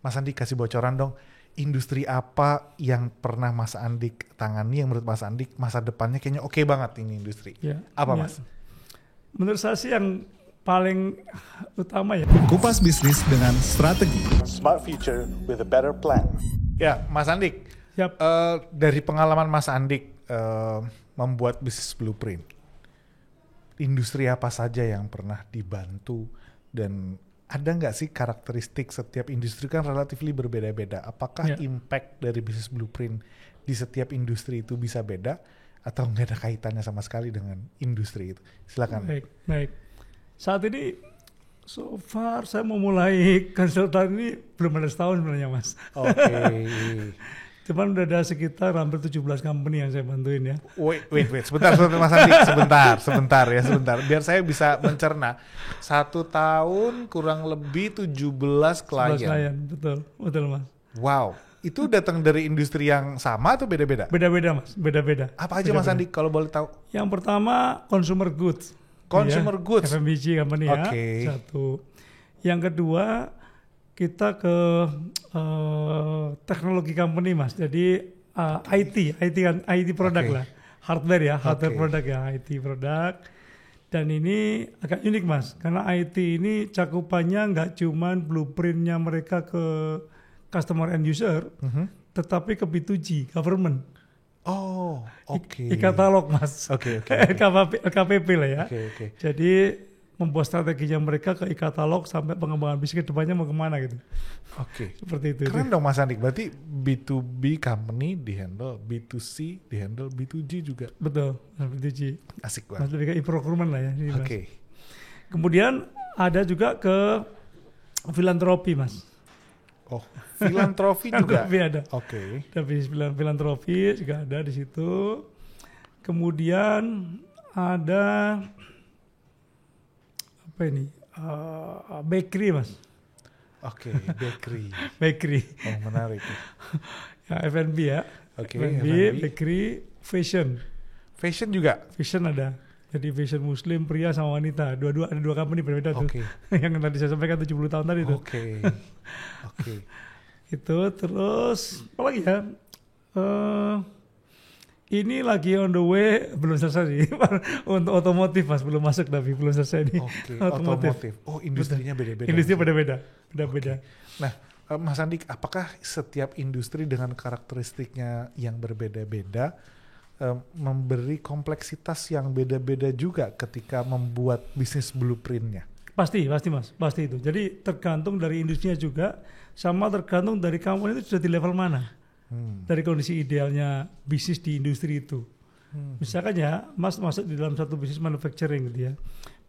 Mas Andik kasih bocoran dong, industri apa yang pernah Mas Andik tangani yang menurut Mas Andik masa depannya kayaknya oke banget ini industri? Ya, Apa ya. Mas? Menurut saya sih yang paling utama ya. Kupas bisnis dengan strategi. Smart future with a better plan. Ya, Mas Andik. Yap. Dari pengalaman Mas Andik membuat bisnis blueprint, industri apa saja yang pernah dibantu dan ada nggak sih karakteristik setiap industri kan relatifly berbeda-beda. Apakah impact dari bisnis blueprint di setiap industri itu bisa beda atau nggak ada kaitannya sama sekali dengan industri itu? Silakan. Baik. Saat ini so far saya mau mulai konsultan ini belum ada setahun sebenarnya Mas. Oke. Cuman udah ada sekitar hampir 17 company yang saya bantuin ya. Wait, sebentar Mas Andik, sebentar. Biar saya bisa mencerna. 1 tahun kurang lebih 17 klien. Betul Mas. Wow, itu datang dari industri yang sama atau beda-beda? Beda-beda Mas, beda-beda. Apa aja Mas Andik kalau boleh tahu? Yang pertama consumer goods. Consumer goods. FMCG company ya. Oke. Satu. Yang kedua kita ke teknologi company Mas. Jadi IT produk lah. Hardware ya, hardware produk ya, IT produk. Dan ini agak unik Mas, karena IT ini cakupannya nggak cuman blueprintnya mereka ke customer end user, tetapi ke B2G, government. Oh, oke. E-katalog Mas. Oke. LKPP lah ya. Oke. Jadi membuat strateginya mereka ke e-katalog sampai pengembangan bisnis ke depannya mau kemana gitu. Oke. Seperti itu. Keren dong Mas Andik, berarti B2B company di-handle, B2C di-handle, B2G juga. Betul, B2G. Asik banget. Lebih ke e-procurement lah ya. Oke. Kemudian ada juga ke filantropi Mas. Oh, filantropi juga? Filantropi ada. Oke. Ada bisnis filantropi juga ada di situ. Kemudian ada apa ini? Bakery Mas. Oke, Bakery. Oh, menarik. Ya, F&B ya. Oke, F&B, bakery, fashion. Fashion juga? Fashion ada. Jadi fashion muslim, pria sama wanita. Ada dua company berbeda tuh. Yang tadi saya sampaikan 70 tahun tadi tuh. Oke. Itu terus apa lagi ya? Ini lagi on the way, belum selesai sih. Untuk otomotif Mas, belum masuk tapi belum selesai nih. Oke, otomotif. Oh, industrinya beda-beda. Industri beda-beda. Beda-beda. Nah, Mas Andik, apakah setiap industri dengan karakteristiknya yang berbeda-beda memberi kompleksitas yang beda-beda juga ketika membuat bisnis blueprintnya? Pasti Mas, pasti itu. Jadi tergantung dari industrinya juga, sama tergantung dari kamu itu sudah di level mana. Dari kondisi idealnya bisnis di industri itu. Misalkan ya, Mas masuk di dalam satu bisnis manufacturing gitu ya.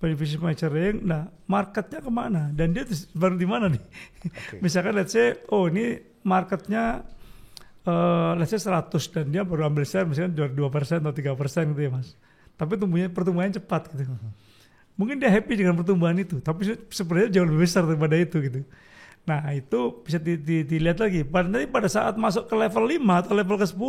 Bisnis manufacturing, nah marketnya kemana? Dan dia baru di mana nih? Misalkan let's say, ini marketnya let's say 100 dan dia baru ambil share misalkan 2% atau 3% gitu ya Mas. Tapi pertumbuhannya cepat gitu. Mungkin dia happy dengan pertumbuhan itu, tapi sebenarnya jauh lebih besar daripada itu gitu. Nah itu bisa dilihat lagi. Pada saat masuk ke level 5 atau level ke 10,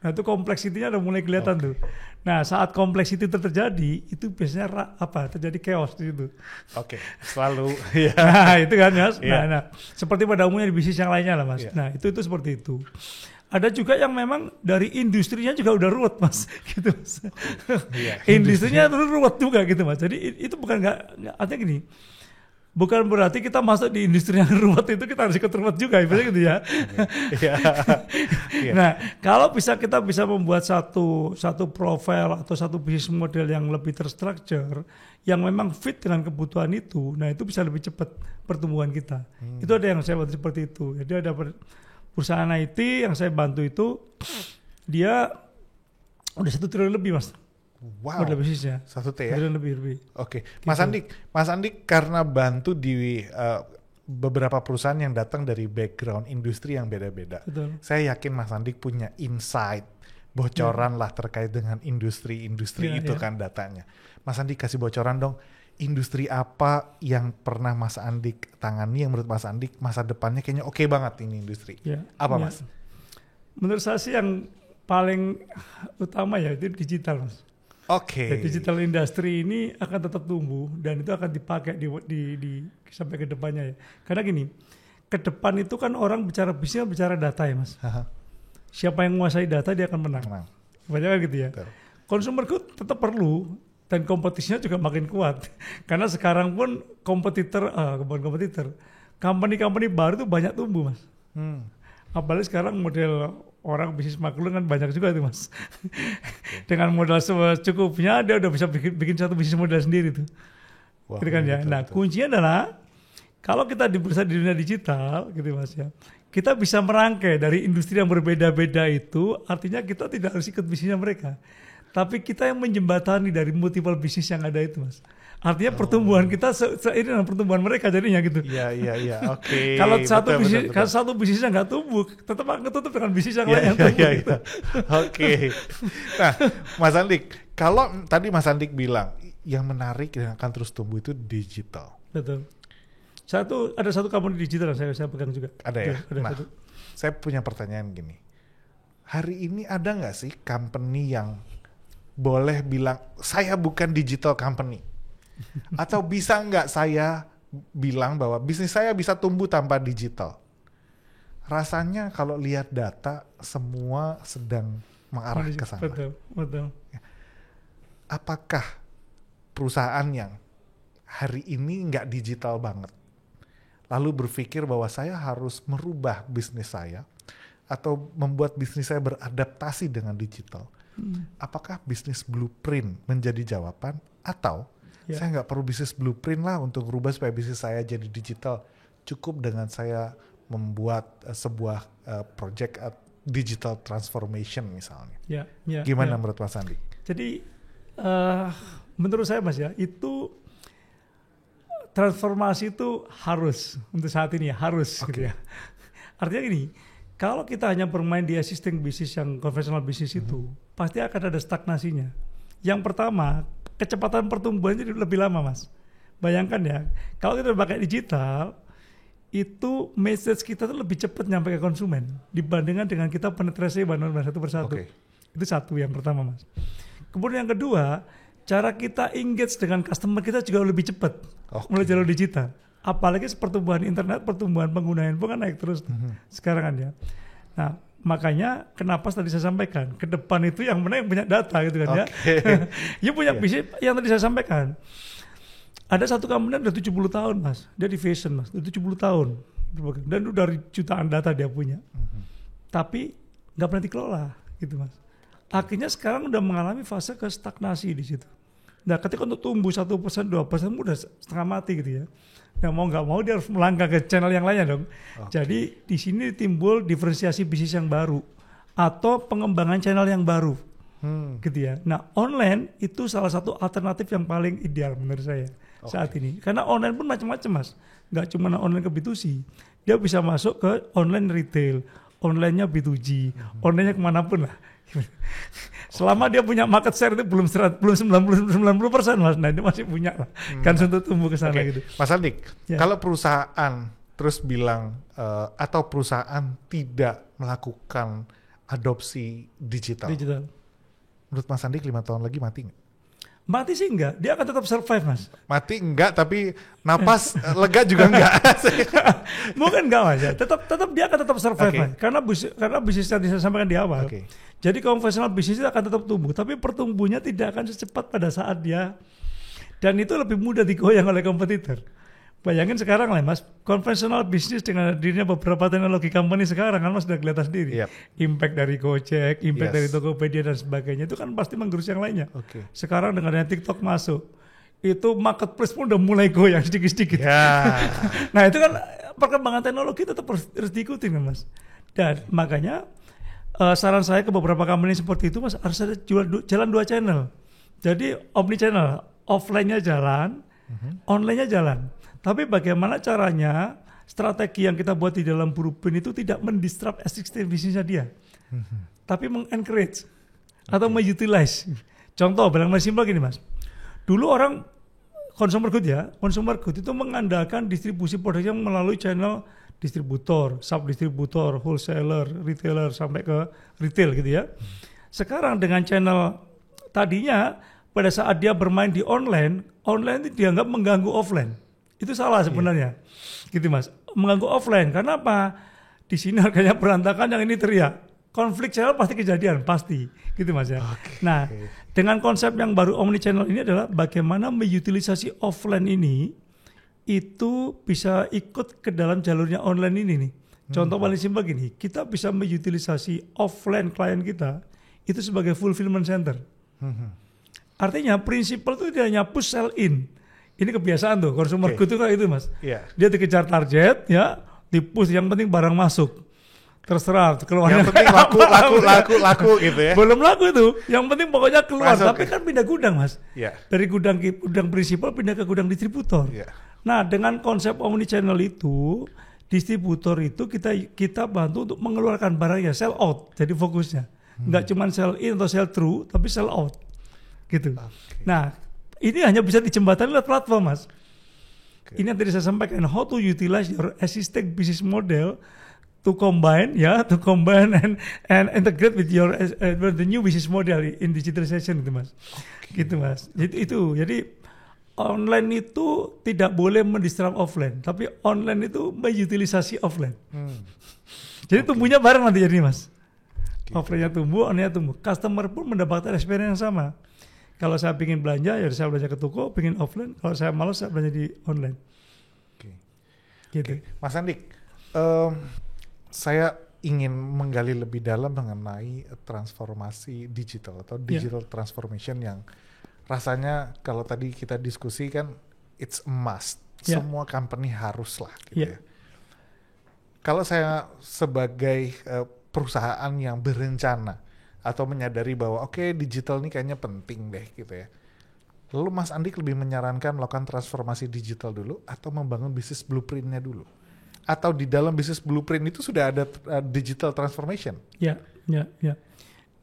nah itu kompleksitinya udah mulai kelihatan tuh. Nah saat kompleksiti itu terjadi, itu biasanya terjadi chaos di situ. Oke, selalu. Ya. Nah itu kan Mas. Nah, seperti pada umumnya di bisnis yang lainnya lah Mas. Nah itu seperti itu. Ada juga yang memang dari industrinya juga udah ruwet Mas, gitu Mas. Industrinya ruwet juga gitu Mas. Jadi itu bukan nggak artinya gini. Bukan berarti kita masuk di industri yang ruwet itu kita harus ikut ruwet juga, ibaratnya gitu ya. Nah, kalau kita bisa membuat satu profil atau satu bisnis model yang lebih terstruktur, yang memang fit dengan kebutuhan itu, nah itu bisa lebih cepat pertumbuhan kita. Itu ada yang saya bantu seperti itu. Jadi ada perusahaan IT yang saya bantu itu, dia udah 1 triliun lebih Mas. Wow, bisnisnya 1 T ya? Lebih. Oke, Mas Andik karena bantu di beberapa perusahaan yang datang dari background industri yang beda-beda. Betul. Saya yakin Mas Andik punya insight, bocoran lah terkait dengan industri-industri itu kan datanya. Mas Andik kasih bocoran dong, industri apa yang pernah Mas Andik tangani yang menurut Mas Andik masa depannya kayaknya oke banget ini industri? Apa Mas? Menurut saya sih yang paling utama ya itu digital Mas. Oke. Digital industry ini akan tetap tumbuh dan itu akan dipakai di sampai ke depannya ya. Karena gini, ke depan itu kan orang bicara bisnis, bicara data ya Mas. Siapa yang menguasai data dia akan menang. Banyak kan gitu ya. Betul. Consumer good tetap perlu dan kompetisinya juga makin kuat. Karena sekarang pun company-company baru tuh banyak tumbuh Mas. Apalagi sekarang model orang bisnis maklum kan banyak juga tuh Mas. Dengan modal secukupnya dia udah bisa bikin satu bisnis modal sendiri tuh. Wah, gitu kan ya. Nah, kuncinya adalah kalau kita di dunia digital gitu Mas ya. Kita bisa merangkai dari industri yang berbeda-beda itu, artinya kita tidak harus ikut bisnisnya mereka. Tapi kita yang menjembatani dari multiple bisnis yang ada itu Mas. Artinya pertumbuhan kita seiring dengan pertumbuhan mereka jadinya gitu. Iya. Oke. Kalau satu bisnisnya nggak tumbuh, tetap akan ketutup dengan bisnis yang lain yang tumbuh. Gitu. Oke. Nah, Mas Andik, kalau tadi Mas Andik bilang yang menarik dan akan terus tumbuh itu digital. Betul. Ada satu company digital yang saya pegang juga. Ada ya? Ada satu. Saya punya pertanyaan gini. Hari ini ada nggak sih company yang boleh bilang, saya bukan digital company? Atau bisa nggak saya bilang bahwa bisnis saya bisa tumbuh tanpa digital? Rasanya kalau lihat data, semua sedang mengarah ke sana. Betul. Apakah perusahaan yang hari ini nggak digital banget, lalu berpikir bahwa saya harus merubah bisnis saya atau membuat bisnis saya beradaptasi dengan digital, apakah bisnis blueprint menjadi jawaban atau saya nggak perlu bisnis blueprint lah untuk merubah supaya bisnis saya jadi digital, cukup dengan saya membuat sebuah project digital transformation misalnya. Gimana menurut Mas Andi? Jadi menurut saya Mas ya, itu transformasi itu harus untuk saat ini harus gitu ya. Artinya gini, kalau kita hanya bermain di existing bisnis yang konvensional bisnis itu, pasti akan ada stagnasinya. Yang pertama, kecepatan pertumbuhannya lebih lama Mas. Bayangkan ya, kalau kita pakai digital, itu message kita tuh lebih cepat nyampe ke konsumen dibandingkan dengan kita penetrasi bahan-bahan satu persatu. Itu satu yang pertama Mas. Kemudian yang kedua, cara kita engage dengan customer kita juga lebih cepat mulai jalur digital. Apalagi pertumbuhan internet, pertumbuhan pengguna handphone kan naik terus sekarang kan ya. Nah, makanya kenapa tadi saya sampaikan ke depan itu yang mana yang punya data gitu kan ya. Dia punya bisnis yang tadi saya sampaikan. Ada satu company udah 70 tahun Mas, dia di fashion Mas, udah 70 tahun dan udah jutaan data dia punya. Tapi nggak pernah dikelola gitu Mas. Akhirnya sekarang udah mengalami fase ke stagnasi di situ. Nah, ketika untuk tumbuh 1%, 2% udah setengah mati gitu ya. Nah, mau nggak mau dia harus melangkah ke channel yang lainnya dong. Jadi di sini timbul diferensiasi bisnis yang baru atau pengembangan channel yang baru, gitu ya. Nah, online itu salah satu alternatif yang paling ideal menurut saya saat ini. Karena online pun macam-macam Mas. Nggak cuma online ke B2C, dia bisa masuk ke online retail, onlinenya B2G, onlinenya kemanapun lah. Selama dia punya market share itu belum 90% Mas, nah dia masih punya lah, kan untuk tumbuh ke sana gitu. Mas Andik, kalau perusahaan terus bilang atau perusahaan tidak melakukan adopsi digital, menurut Mas Andik 5 tahun lagi mati nggak? Mati sih enggak, dia akan tetap survive Mas. Mati enggak, tapi napas lega juga enggak. Mungkin enggak Mas ya, tetap dia akan tetap survive Mas. Karena bisnis yang saya sampaikan di awal. Jadi konvensional bisnis itu akan tetap tumbuh, tapi pertumbuhnya tidak akan secepat pada saat dia, dan itu lebih mudah digoyang oleh kompetitor. Bayangin sekarang lah Mas, konvensional bisnis dengan hadirnya beberapa teknologi company sekarang kan Mas sudah kelihatan sendiri. Impact dari Gojek, impact dari Tokopedia dan sebagainya itu kan pasti menggerus yang lainnya. Sekarang dengan yang TikTok masuk, itu marketplace pun udah mulai goyang sedikit-sedikit. Nah itu kan perkembangan teknologi tetap harus diikuti kan Mas. Dan makanya saran saya ke beberapa company seperti itu Mas, harus ada jalan 2 channel. Jadi omni channel, offline-nya jalan, online-nya jalan. Tapi bagaimana caranya strategi yang kita buat di dalam blueprint itu tidak mendisrupt existing bisnisnya dia, tapi mengencourage atau mengutilize. Contoh, paling simpel gini Mas. Dulu orang consumer good itu mengandalkan distribusi produknya melalui channel distributor, sub-distributor, wholesaler, retailer sampai ke retail gitu ya. Sekarang dengan channel tadinya pada saat dia bermain di online itu dianggap mengganggu offline. Itu salah sebenarnya. Gitu Mas. mengganggu offline. Karena apa? Di sini harganya berantakan, yang ini teriak. Konflik channel pasti kejadian, pasti. Gitu Mas ya. Nah, dengan konsep yang baru omnichannel ini adalah bagaimana mengutilisasi offline ini itu bisa ikut ke dalam jalurnya online ini nih. Contoh paling simpel gini, kita bisa mengutilisasi offline klien kita itu sebagai fulfillment center. Artinya prinsipal itu dia hanya push sell in. Ini kebiasaan tuh, consumer good itu kayak itu Mas. Dia dikejar target ya, di push yang penting barang masuk. Terserah keluarnya. Yang penting laku gitu ya. Belum laku itu, yang penting pokoknya keluar. Masuk, tapi kan pindah gudang Mas. Dari gudang prinsipal pindah ke gudang distributor. Nah dengan konsep omnichannel itu, distributor itu kita bantu untuk mengeluarkan barangnya, sell out. Jadi fokusnya nggak cuma sell in atau sell through, tapi sell out gitu. Nah ini hanya bisa dijembatani lewat platform Mas. Ini yang tadi saya sampaikan, how to utilize your existing business model to combine and integrate with your the new business model in digitalization gitu Mas. Gitu Mas. Jadi online itu tidak boleh mendisrupt offline, tapi online itu mengutilisasi offline. Jadi tumbuhnya bareng nanti jadi Mas. Offline-nya tumbuh, online-nya tumbuh. Customer pun mendapatkan experience yang sama. Kalau saya ingin belanja, ya saya belanja ke toko, ingin offline. Kalau saya malas, saya belanja di online. Gitu. Mas Andik, saya ingin menggali lebih dalam mengenai transformasi digital atau digital transformation yang rasanya kalau tadi kita diskusi kan it's a must. Semua company harus lah gitu ya. Kalau saya sebagai perusahaan yang berencana atau menyadari bahwa digital ini kayaknya penting deh gitu ya. Lalu Mas Andik lebih menyarankan melakukan transformasi digital dulu atau membangun bisnis blueprint-nya dulu? Atau di dalam bisnis blueprint itu sudah ada digital transformation? Ya,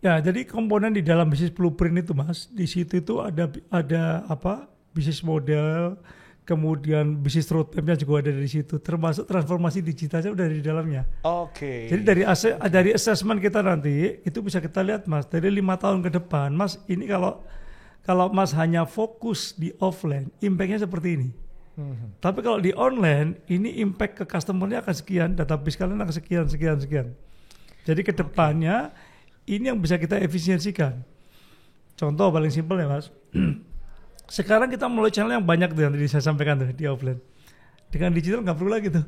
jadi komponen di dalam bisnis blueprint itu Mas, di situ itu ada bisnis model, kemudian bisnis roadmap-nya juga ada di situ, termasuk transformasi digitalnya udah di dalamnya. Jadi dari assessment kita nanti itu bisa kita lihat Mas, dari 5 tahun ke depan Mas, ini kalau Mas hanya fokus di offline, impact-nya seperti ini. Tapi kalau di online, ini impact ke customer-nya akan sekian, database kalian akan sekian. Jadi ke depannya, ini yang bisa kita efisiensikan. Contoh paling simpel ya Mas. Sekarang kita mulai channel yang banyak tuh yang tadi saya sampaikan tuh di offline. Dengan digital nggak perlu lagi tuh.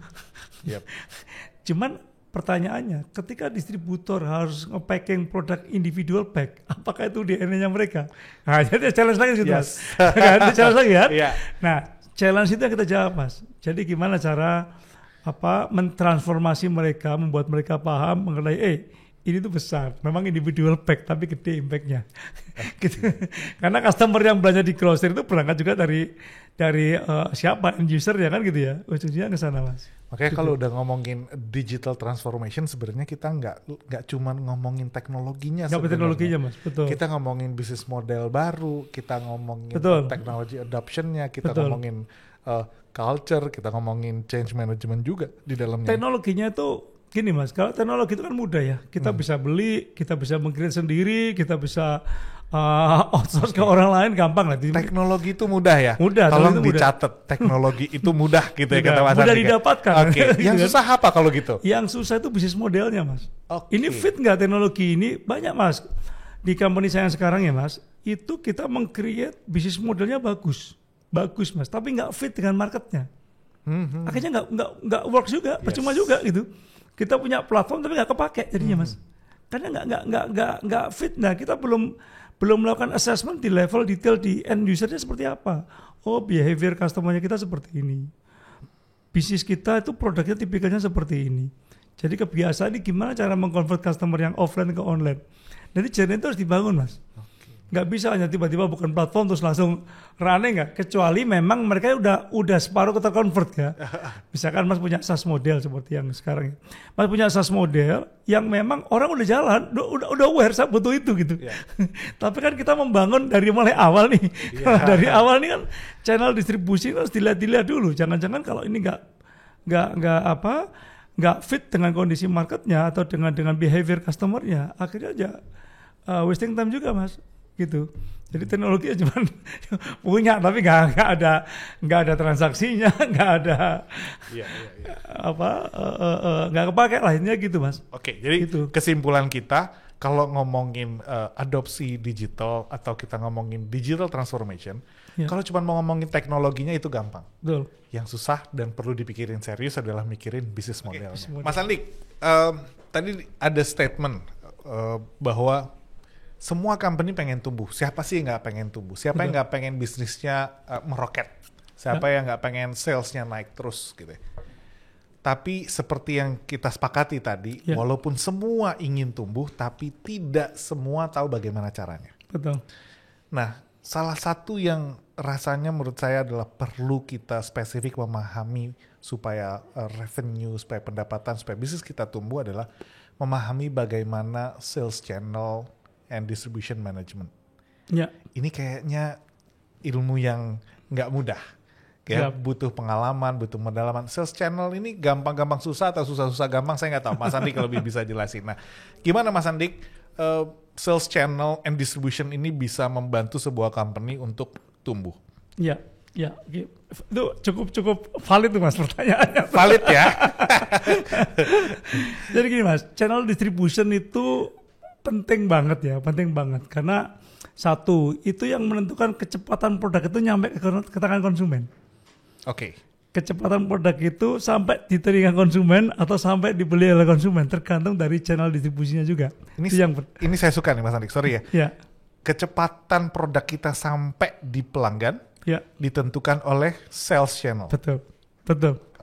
Cuman pertanyaannya, ketika distributor harus nge-packing produk individual pack, apakah itu DNA-nya mereka? Nah, jadi challenge lagi situ Mas. Itu challenge lagi kan? Nah, challenge itu yang kita jawab Mas. Jadi gimana cara mentransformasi mereka, membuat mereka paham mengenai ini tuh besar, memang individual pack tapi gede impact-nya. Gitu. Karena customer yang belanja di grocery itu berangkat juga dari siapa end user ya kan gitu ya. Ujungnya ke sana Mas. Makanya kalau udah ngomongin digital transformation sebenarnya kita nggak cuma ngomongin teknologinya. Nggak teknologinya Mas, betul. Kita ngomongin bisnis model baru, kita ngomongin teknologi adoption-nya, kita ngomongin culture, kita ngomongin change management juga di dalamnya. Teknologinya itu gini Mas, kalau teknologi itu kan mudah ya. Kita bisa beli, kita bisa meng-create sendiri, kita bisa outsource ke orang lain, gampang lah. Teknologi itu mudah ya? Mudah. Tolong dicatat, teknologi itu mudah gitu ya kata Mas. Mudah didapatkan. Yang susah apa kalau gitu? Yang susah itu bisnis modelnya Mas. Ini fit nggak teknologi ini? Banyak Mas. Di company saya yang sekarang ya Mas, itu kita meng-create bisnis modelnya bagus Mas. Tapi nggak fit dengan marketnya. Akhirnya nggak works juga, percuma juga gitu. Kita punya platform tapi nggak kepake jadinya Mas. Karena nggak fit. Nah kita belum melakukan assessment di level detail di end usernya seperti apa. Behavior customernya kita seperti ini. Bisnis kita itu produknya tipikalnya seperti ini. Jadi kebiasaan ini gimana cara mengkonvert customer yang offline ke online. Jadi journey itu harus dibangun Mas. Nggak bisa hanya tiba-tiba bukan platform terus langsung running nggak. Kecuali memang mereka udah separuh terconvert ya. Misalkan Mas punya SaaS model seperti yang sekarang. Mas punya SaaS model yang memang orang udah jalan, udah aware saya butuh itu gitu. Tapi kan kita membangun dari mulai awal nih. Dari awal nih kan channel distribusi harus dilihat dulu. Jangan-jangan kalau ini nggak fit dengan kondisi marketnya atau dengan behavior customernya, akhirnya aja wasting time juga Mas. gitu. Jadi teknologinya cuma punya tapi nggak ada transaksinya, nggak ada nggak kepake lah, intinya gitu Mas. Oke, jadi Gitu. kesimpulan kita kalau ngomongin adopsi digital atau kita ngomongin digital transformation, kalau cuma mau ngomongin teknologinya itu gampang. Betul. Yang susah dan perlu dipikirin serius adalah mikirin bisnis modelnya. model. Mas Andik, tadi ada statement bahwa semua company pengen tumbuh. Siapa sih yang nggak pengen tumbuh? Siapa yang nggak pengen bisnisnya meroket? Siapa yang nggak pengen salesnya naik terus gitu ya? Tapi seperti yang kita sepakati tadi, walaupun semua ingin tumbuh, tapi tidak semua tahu bagaimana caranya. Betul. Nah, salah satu yang rasanya menurut saya adalah perlu kita spesifik memahami supaya revenue, supaya pendapatan, supaya bisnis kita tumbuh adalah memahami bagaimana sales channel and distribution management. Ya. Ini kayaknya ilmu yang nggak mudah. Ya, butuh pengalaman, butuh pendalaman. Sales channel ini gampang-gampang susah atau susah-susah gampang, saya nggak tahu. Mas Andik lebih bisa jelasin. Nah, gimana Mas Andik, sales channel and distribution ini bisa membantu sebuah company untuk tumbuh? Ya, itu cukup valid tuh Mas pertanyaannya. Valid ya. Jadi gini Mas, channel distribution itu penting banget karena satu, itu yang menentukan kecepatan produk itu nyampe ke tangan konsumen. Oke. Kecepatan produk itu sampai di telinga konsumen atau sampai dibeli oleh konsumen tergantung dari channel distribusinya juga. Ini saya suka nih Mas Andik, sorry ya. Ya. Kecepatan produk kita sampai di pelanggan ditentukan oleh sales channel. Betul.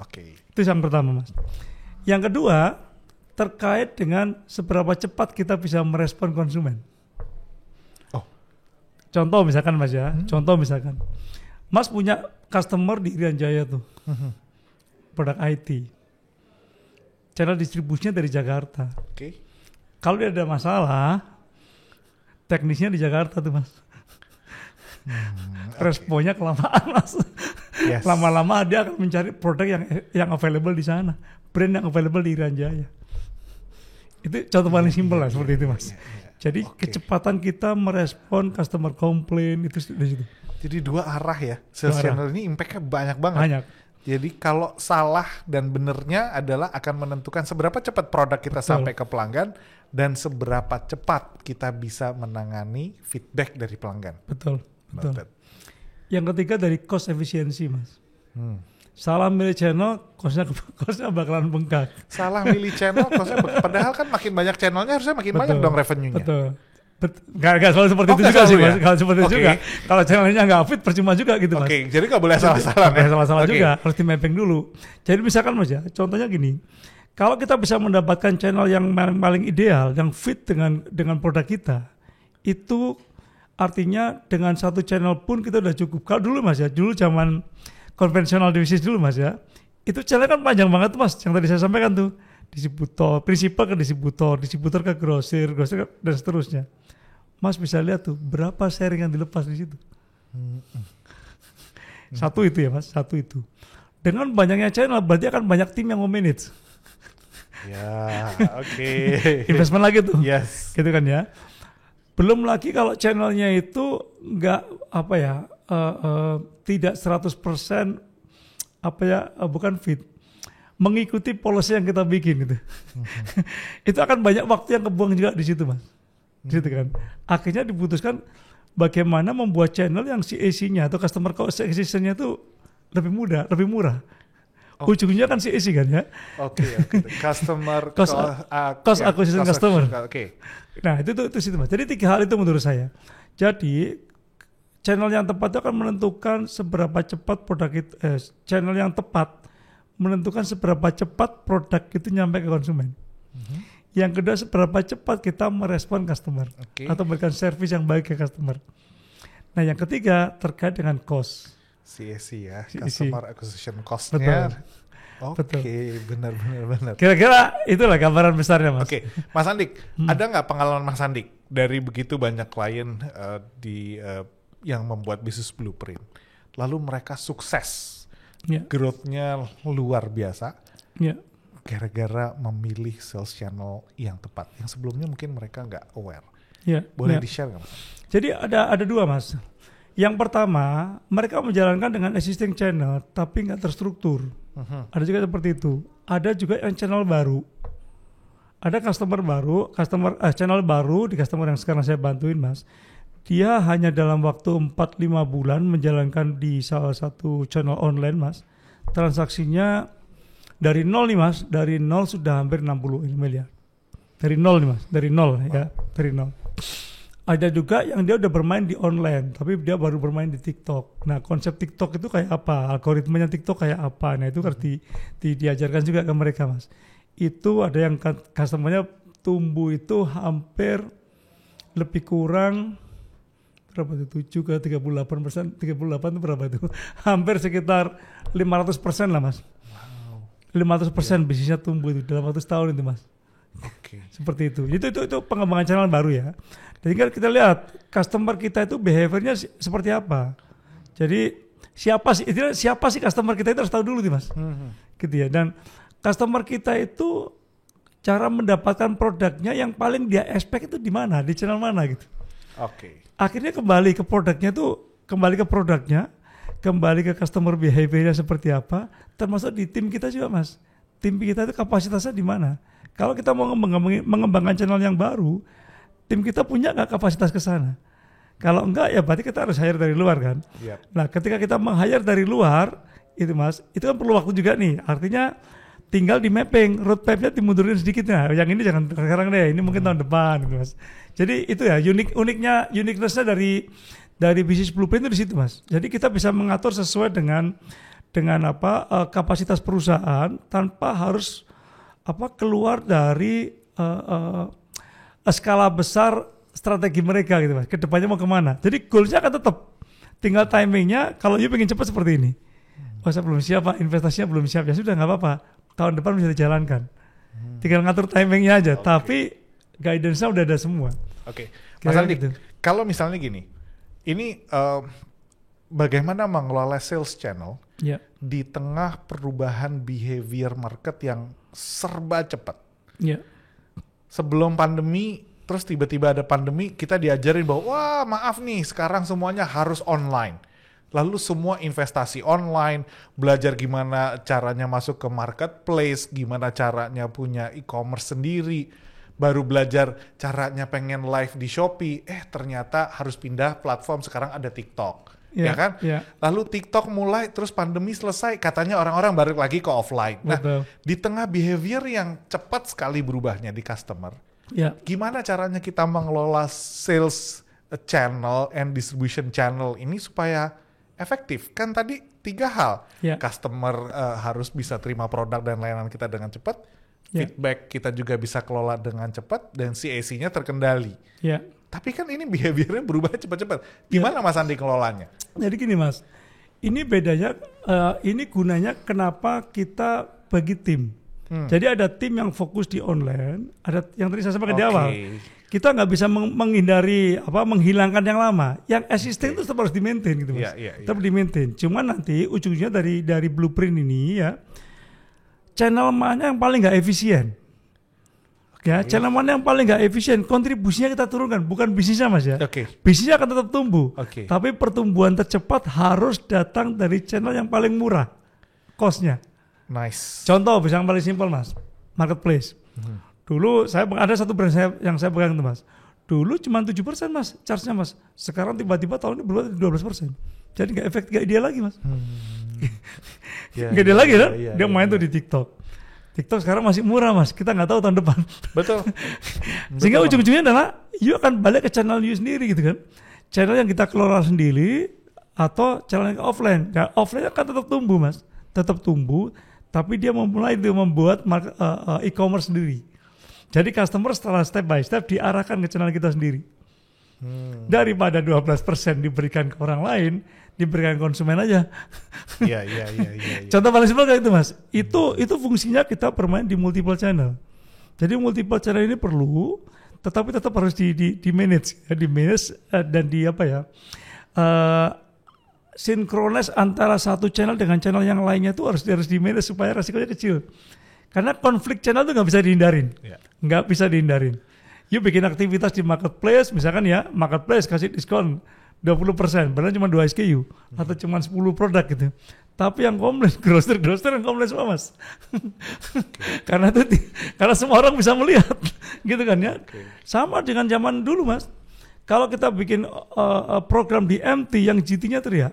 Oke. Itu yang pertama Mas. Yang kedua, terkait dengan seberapa cepat kita bisa merespon konsumen. Contoh misalkan Mas ya, Mas punya customer di Irian Jaya tuh, produk IT, channel distribusinya dari Jakarta. Oke. Kalau dia ada masalah, teknisnya di Jakarta tuh Mas. Responnya kelamaan Mas. Yes. Lama-lama dia akan mencari produk yang available di sana, brand yang available di Irian Jaya. Itu contoh paling simpel lah seperti itu Mas. Jadi kecepatan kita merespon customer complaint itu dari situ. Jadi dua arah ya. Sales channel ini impact-nya banyak banget. Banyak. Jadi kalau salah dan benernya adalah akan menentukan seberapa cepat produk kita sampai ke pelanggan dan seberapa cepat kita bisa menangani feedback dari pelanggan. Betul. Yang ketiga dari cost efficiency Mas. Salah milih channel, costnya bakalan bengkak. Salah milih channel, padahal kan makin banyak channelnya harusnya makin banyak dong revenue-nya. Betul. Gak selalu seperti itu juga sih Mas. Kalau seperti itu juga, kalau channelnya nggak fit percuma juga gitu Mas. Oke, jadi nggak boleh salah-salah. Nggak salah-salah juga, harus di mapping dulu. Jadi misalkan Mas ya, contohnya gini, kalau kita bisa mendapatkan channel yang paling ideal, yang fit dengan produk kita, itu artinya dengan satu channel pun kita udah cukup. Kalau dulu Mas ya, dulu zaman konvensional bisnis dulu Mas ya, itu channel kan panjang banget Mas, yang tadi saya sampaikan tuh, distributor, prinsipal ke distributor ke grosir dan seterusnya. Mas bisa lihat tuh berapa sharing yang dilepas di situ. Satu itu ya Mas, satu itu. Dengan banyaknya channel berarti akan banyak tim yang manage. Ya, oke. Investment lagi tuh. Yes. Gitu kan ya. Belum lagi kalau channelnya itu nggak tidak 100% bukan fit, mengikuti policy yang kita bikin gitu. Itu akan banyak waktu yang kebuang juga di situ Mas. Gitu kan. Akhirnya diputuskan bagaimana membuat channel yang CAC-nya atau customer acquisition-nya itu lebih murah. Ujungnya kan CAC kan ya. Oke. Customer cost acquisition customer. Oke. Nah, itu situ Mas. Jadi 3 hal itu menurut saya. Jadi channel yang tepat itu akan menentukan seberapa cepat channel yang tepat menentukan seberapa cepat produk itu nyampe ke konsumen. Yang kedua, seberapa cepat kita merespon customer atau memberikan service yang baik ke customer. Nah, yang ketiga terkait dengan cost. CAC ya, customer acquisition cost-nya. Oke, benar. Kira-kira itulah gambaran besarnya Mas. Oke, Mas Andik, ada nggak pengalaman Mas Andik dari begitu banyak klien yang membuat bisnis blueprint, lalu mereka sukses, growth-nya luar biasa, gara-gara memilih sales channel yang tepat, yang sebelumnya mungkin mereka nggak aware. Ya, Boleh ya. di-share nggak Mas? Jadi ada dua Mas. Yang pertama, mereka menjalankan dengan existing channel tapi nggak terstruktur. Ada juga seperti itu. Ada juga yang channel baru. Ada channel baru di customer yang sekarang saya bantuin Mas. Dia hanya dalam waktu 4-5 bulan menjalankan di salah satu channel online Mas. Transaksinya dari nol nih Mas, dari nol sudah hampir 60 miliar. Dari nol nih Mas, dari nol ya, dari nol. Ada juga yang dia udah bermain di online, tapi dia baru bermain di TikTok. Nah, konsep TikTok itu kayak apa? Algoritmanya TikTok kayak apa? Nah, itu harus diajarkan juga ke mereka, Mas. Itu ada yang customer-nya tumbuh itu hampir lebih kurang berapa itu? 7 ke 38%. 38 itu berapa itu? Hampir sekitar 500% lah, Mas. Wow. 500% bisnisnya tumbuh itu dalam 1 tahun itu, Mas. Oke. Seperti itu. Itu pengembangan channel baru ya. Jadi kan kita lihat customer kita itu behaviornya seperti apa. Jadi siapa sih customer kita itu harus tahu dulu nih Mas. Gitu ya. Dan customer kita itu cara mendapatkan produknya yang paling dia expect itu di mana, di channel mana gitu. Oke. Akhirnya kembali ke produknya, kembali ke customer behaviornya seperti apa, termasuk di tim kita juga Mas. Tim kita itu kapasitasnya di mana? Kalau kita mau mengembangkan channel yang baru, tim kita punya nggak kapasitas ke sana? Kalau enggak ya berarti kita harus hire dari luar kan. Yep. Nah ketika kita meng-hire dari luar itu Mas, itu kan perlu waktu juga nih. Artinya tinggal di mapping, roadmap-nya dimundurin sedikit. Nah yang ini jangan sekarang deh, ini mungkin tahun depan gitu Mas. Jadi itu ya uniqueness-nya dari bisnis blueprint itu di situ Mas. Jadi kita bisa mengatur sesuai dengan kapasitas perusahaan tanpa harus keluar dari skala besar strategi mereka gitu Mas. Kedepannya mau kemana? Jadi goalsnya akan tetap. Tinggal timingnya. Kalau you pengen cepat seperti ini. Saya belum siap Pak, investasinya belum siap. Ya sudah nggak apa-apa. Tahun depan bisa dijalankan. Tinggal ngatur timingnya aja. Okay. Tapi guidance-nya udah ada semua. Oke. Mas Andi, gitu. Kalau misalnya gini, ini bagaimana mengelola sales channel di tengah perubahan behavior market yang serba cepat? Sebelum pandemi, terus tiba-tiba ada pandemi, kita diajarin bahwa wah maaf nih sekarang semuanya harus online. Lalu semua investasi online, belajar gimana caranya masuk ke marketplace, gimana caranya punya e-commerce sendiri, baru belajar caranya pengen live di Shopee, ternyata harus pindah platform, sekarang ada TikTok. Ya kan? Lalu TikTok mulai, terus pandemi selesai, katanya orang-orang balik lagi ke offline. Nah, di tengah behavior yang cepat sekali berubahnya di customer, gimana caranya kita mengelola sales channel and distribution channel ini supaya efektif? Kan tadi 3 hal, customer harus bisa terima produk dan layanan kita dengan cepat, feedback kita juga bisa kelola dengan cepat, dan CAC-nya terkendali. Tapi kan ini behaviornya berubah cepat-cepat. Gimana Mas Andi kelolanya? Jadi gini Mas, ini bedanya, ini gunanya kenapa kita bagi tim. Jadi ada tim yang fokus di online, ada yang tadi saya sampaikan di awal. Kita nggak bisa menghilangkan yang lama. Yang existing itu tetap harus di-maintain gitu Mas. Tetap di-maintain. Cuma nanti ujungnya dari blueprint ini ya, channel mana yang paling nggak efisien. Channel mana yang paling nggak efisien, kontribusinya kita turunkan, bukan bisnisnya Mas ya. Bisnisnya akan tetap tumbuh, tapi pertumbuhan tercepat harus datang dari channel yang paling murah, cost-nya. Nice. Contoh, yang paling simpel Mas, marketplace. Dulu ada satu brand yang saya pegang itu Mas. Dulu cuma 7% Mas, charge-nya Mas. Sekarang tiba-tiba tahun ini berubah 12%. Jadi nggak efek, nggak ideal lagi Mas. Nggak ideal lagi kan? Dia main tuh di TikTok. TikTok sekarang masih murah Mas, kita nggak tahu tahun depan. Betul. Sehingga ujung-ujungnya adalah you akan balik ke channel you sendiri gitu kan. Channel yang kita kelola sendiri atau channel yang offline. Nah, offline akan tetap tumbuh Mas, tetap tumbuh, tapi dia membuat e-commerce sendiri. Jadi customer setelah step by step diarahkan ke channel kita sendiri. Daripada 12% diberikan ke orang lain, diberikan konsumen aja. Iya. Contoh paling simpel kayak itu Mas. Itu fungsinya kita bermain di multiple channel. Jadi multiple channel ini perlu, tetapi tetap harus di manage, dan sinkronis antara satu channel dengan channel yang lainnya itu harus di manage supaya resikonya kecil. Karena konflik channel itu nggak bisa dihindarin, nggak bisa dihindarin. You bikin aktivitas di marketplace, misalkan ya, marketplace kasih diskon 20%, padahal cuma 2 SKU atau cuma 10 produk gitu. Tapi yang komplain grocer yang komplain semua mas. Karena semua orang bisa melihat, gitu kan ya. Sama dengan zaman dulu mas. Kalau kita bikin program di MT yang GT-nya teriak,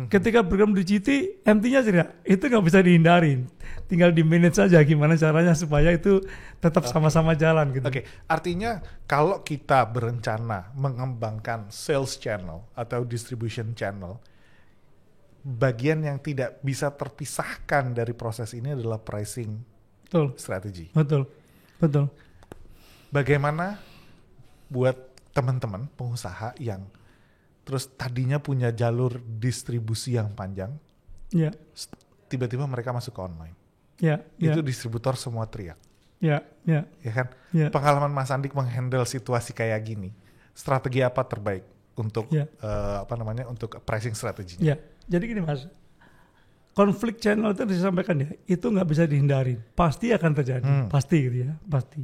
ketika program di GT, MT-nya teriak, itu nggak bisa dihindarin. Tinggal di manage saja gimana caranya supaya itu tetap sama-sama jalan gitu. Oke, artinya kalau kita berencana mengembangkan sales channel atau distribution channel, bagian yang tidak bisa terpisahkan dari proses ini adalah pricing strategi. Betul. Bagaimana buat teman-teman pengusaha yang terus tadinya punya jalur distribusi yang panjang, tiba-tiba mereka masuk ke online. Itu distributor semua teriak. Ya kan? Pengalaman Mas Andik menghandle situasi kayak gini, strategi apa terbaik untuk untuk pricing strateginya? Jadi gini mas, konflik channel itu disampaikan ya, itu nggak bisa dihindari, pasti akan terjadi, pasti gitu ya, pasti.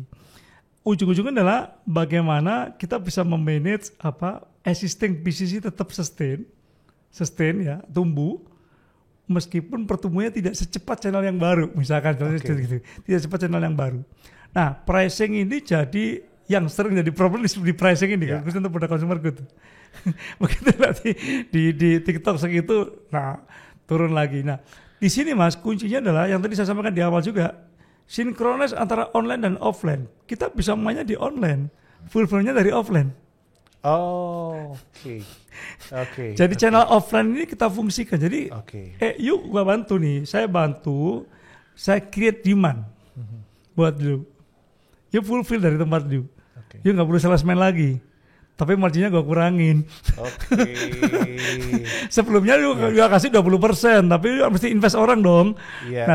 Ujung-ujungnya adalah bagaimana kita bisa memanage existing bisnis tetap sustain ya, tumbuh. Meskipun pertumbuhannya tidak secepat channel yang baru, misalkan gitu, tidak secepat channel yang baru. Nah, pricing ini jadi yang sering jadi problem di pricing ini kan, khusus untuk produk consumer good. Begitu nanti di TikTok segitu, nah turun lagi. Nah, di sini mas kuncinya adalah yang tadi saya sampaikan di awal juga, sinkronis antara online dan offline. Kita bisa mainnya di online, fulfillnya dari offline. Oke. Jadi channel offline ini kita fungsikan. Jadi, yuk gua bantu nih. Saya create demand buat lu. Yuk fulfill dari tempat lu. Yuk nggak perlu salesman lagi. Tapi marginnya gua kurangin. Sebelumnya lu gua kasih 20%, tapi lu mesti invest orang dong.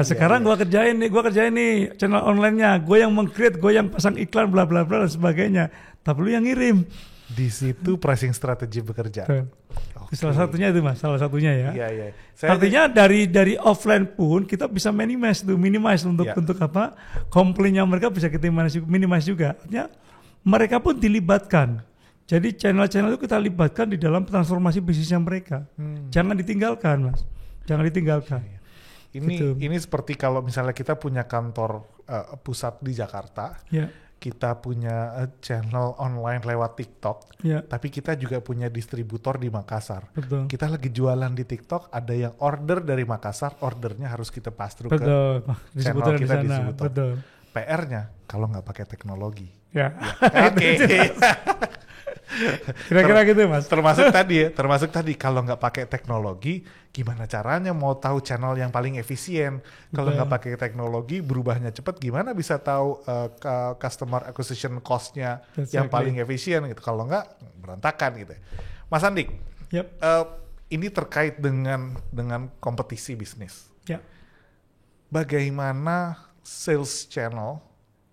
Sekarang gua kerjain nih channel online-nya. Gua yang meng-create, gua yang pasang iklan bla bla bla dan sebagainya. Tapi lu yang ngirim. Di situ pricing strategi bekerja. Salah satunya itu mas, ya. Artinya dari offline pun kita bisa minimize untuk komplainnya mereka bisa kita minimize juga. Artinya mereka pun dilibatkan. Jadi channel-channel itu kita libatkan di dalam transformasi bisnisnya mereka. Jangan ditinggalkan mas, jangan ditinggalkan. Ini seperti kalau misalnya kita punya kantor pusat di Jakarta. Kita punya channel online lewat TikTok, tapi kita juga punya distributor di Makassar. Betul. Kita lagi jualan di TikTok, ada yang order dari Makassar, ordernya harus kita pass through ke channel kita di distributor. PR-nya kalau nggak pakai teknologi. Kira-kira gitu mas. Termasuk tadi kalau nggak pakai teknologi, gimana caranya mau tahu channel yang paling efisien? Kalau nggak pakai teknologi, berubahnya cepat, gimana bisa tahu customer acquisition cost-nya yang paling efisien gitu? Kalau nggak berantakan gitu. Mas Andik, ini terkait dengan kompetisi bisnis. Bagaimana sales channel,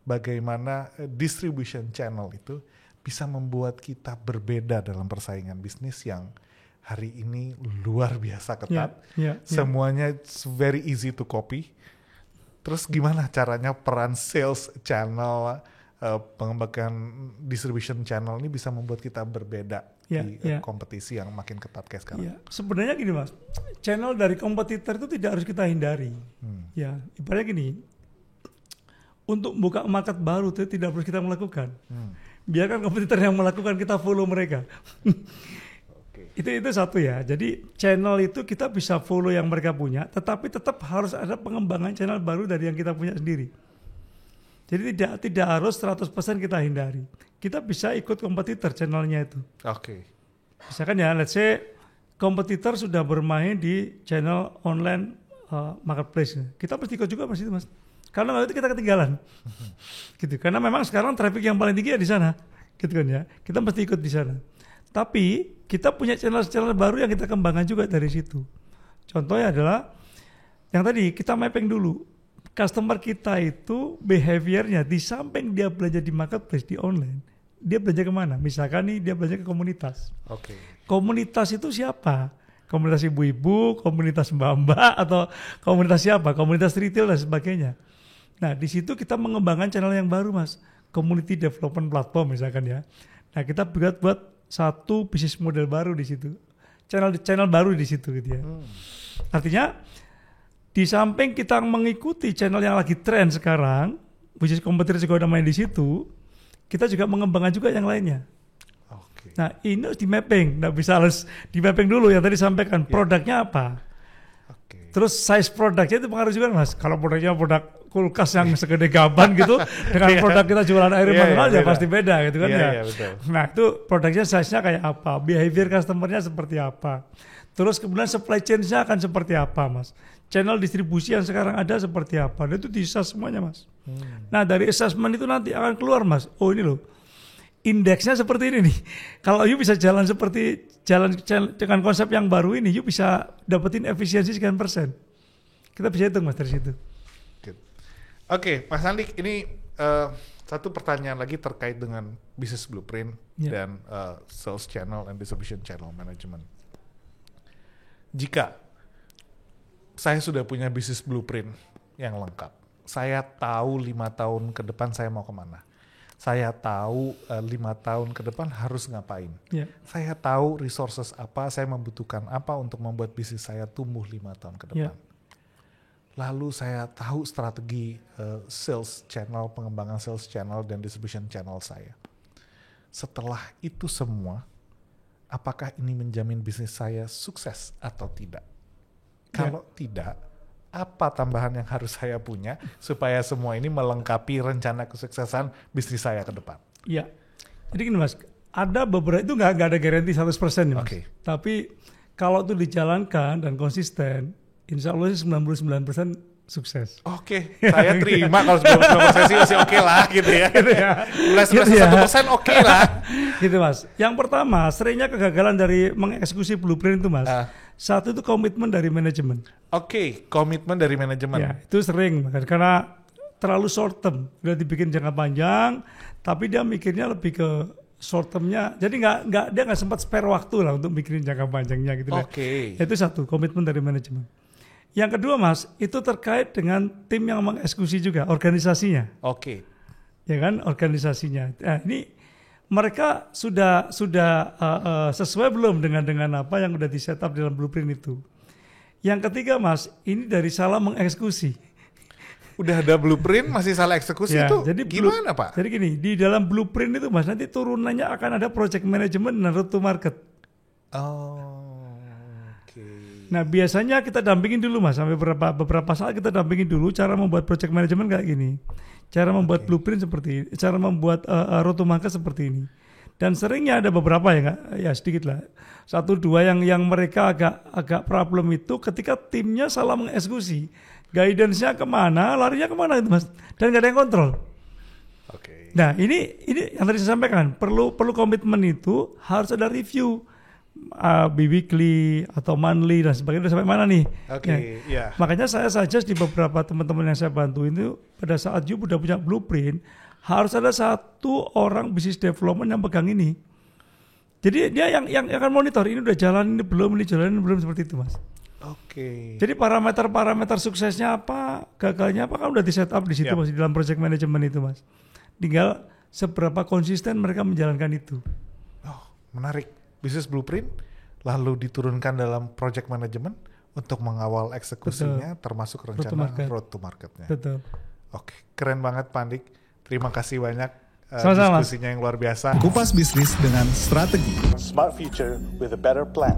bagaimana distribution channel itu bisa membuat kita berbeda dalam persaingan bisnis yang hari ini luar biasa ketat. Semuanya very easy to copy. Terus gimana caranya peran sales channel, pengembangan distribution channel ini bisa membuat kita berbeda di kompetisi yang makin ketat kayak sekarang? Sebenarnya gini mas, channel dari kompetitor itu tidak harus kita hindari. Ibaratnya gini, untuk buka market baru itu tidak harus kita melakukan. Biarkan kompetitor yang melakukan, kita follow mereka. Itu satu ya. Jadi channel itu kita bisa follow yang mereka punya, tetapi tetap harus ada pengembangan channel baru dari yang kita punya sendiri. Jadi tidak harus 100% kita hindari. Kita bisa ikut kompetitor channelnya itu. Misalkan ya, let's say kompetitor sudah bermain di channel online marketplace. Kita pasti ikut juga pasti mas. Karena waktu itu kita ketinggalan, gitu. Karena memang sekarang traffic yang paling tinggi di sana, gitu kan ya. Kita mesti ikut di sana. Tapi kita punya channel-channel baru yang kita kembangkan juga dari situ. Contohnya adalah yang tadi kita mapping dulu, customer kita itu behaviornya di samping dia belanja di marketplace di online, dia belanja kemana? Misalkan nih dia belanja ke komunitas. Komunitas itu siapa? Komunitas ibu-ibu, komunitas mbak-mbak, atau komunitas siapa? Komunitas retail dan sebagainya. Nah, di situ kita mengembangkan channel yang baru, mas. community development platform misalkan ya. Nah kita buat satu bisnis model baru di situ, channel baru di situ gitu ya. Artinya di samping kita mengikuti channel yang lagi tren sekarang, bisnis kompetitor juga udah main di situ, kita juga mengembangkan juga yang lainnya. Oke. Nah ini harus di mapping, nggak bisa harus di mapping dulu yang tadi sampaikan produknya apa. Oke. Terus size produknya itu pengaruh juga Mas. Kalau produknya produk kulkas yang segede gaban gitu dengan produk kita jualan air mineral ya pasti beda gitu kan ya. Betul. Nah itu produknya size-nya kayak apa, behavior customer-nya seperti apa. Terus kemudian supply chain-nya akan seperti apa Mas. Channel distribusi yang sekarang ada seperti apa. Dan itu di-assess semuanya Mas. Nah dari assessment itu nanti akan keluar Mas. Oh ini loh, indeksnya seperti ini nih. Kalau you bisa jalan dengan konsep yang baru ini, you bisa dapetin efisiensi sekian persen. Kita bisa hitung Mas dari situ. Oke, Mas Andik, ini satu pertanyaan lagi terkait dengan business blueprint dan sales channel and distribution channel management. Jika saya sudah punya business blueprint yang lengkap, saya tahu 5 tahun ke depan saya mau kemana. Saya tahu 5 tahun ke depan harus ngapain. Saya tahu resources apa, saya membutuhkan apa untuk membuat bisnis saya tumbuh 5 tahun ke depan. Lalu saya tahu strategi sales channel, pengembangan sales channel dan distribution channel saya. Setelah itu semua, apakah ini menjamin bisnis saya sukses atau tidak? Kalau tidak, apa tambahan yang harus saya punya supaya semua ini melengkapi rencana kesuksesan bisnis saya ke depan? Iya. Jadi gini Mas, ada beberapa itu nggak ada garansi 100% nih Mas. Tapi kalau itu dijalankan dan konsisten, insya Allah sih 99% sukses. Oke, saya terima kalau 99% sih masih oke lah gitu ya. 1% oke lah. Gitu Mas. Yang pertama, seringnya kegagalan dari mengeksekusi blueprint itu Mas. Satu itu komitmen dari manajemen. Oke, komitmen dari manajemen. Ya, itu sering karena terlalu short term. Udah dibikin jangka panjang, tapi dia mikirnya lebih ke short termnya. Jadi dia nggak sempat spare waktu lah untuk mikirin jangka panjangnya gitu. Oke. Itu satu, komitmen dari manajemen. Yang kedua Mas, itu terkait dengan tim yang mengeksekusi juga, organisasinya. Oke. Ya kan, organisasinya. Nah, ini mereka sudah sesuai belum dengan apa yang udah di-set up dalam blueprint itu. Yang ketiga Mas, ini dari salah mengeksekusi. Udah ada blueprint masih salah eksekusi itu jadi gimana Pak? Jadi gini, di dalam blueprint itu Mas, nanti turunannya akan ada project management dan road to market. Nah biasanya kita dampingin dulu Mas, sampai beberapa saat kita dampingin dulu cara membuat project management kayak gini, cara membuat blueprint seperti ini, cara membuat road to market seperti ini. Dan seringnya ada beberapa ya sedikit lah, 1-2 yang mereka agak problem itu ketika timnya salah mengeksekusi, guidance-nya kemana, larinya kemana itu Mas, dan nggak ada yang kontrol. Nah ini yang tadi saya sampaikan, perlu komitmen itu harus ada review. Bi-weekly atau monthly dan sebagainya sampai mana nih? Makanya saya suggest di beberapa teman-teman yang saya bantu itu pada saat you udah punya blueprint harus ada satu orang business development yang pegang ini. Jadi dia yang akan monitor ini udah jalan ini belum seperti itu Mas. Jadi parameter suksesnya apa, gagalnya apa kan udah di set up di situ Mas di dalam project management itu Mas. Tinggal seberapa konsisten mereka menjalankan itu. Menarik. Business blueprint lalu diturunkan dalam project management untuk mengawal eksekusinya. Betul. Termasuk rencana road to marketnya. Betul. Oke, keren banget Pak Andik. Terima kasih banyak sama-sama. Diskusinya yang luar biasa. Kupas bisnis dengan strategi. Smart future with a better plan.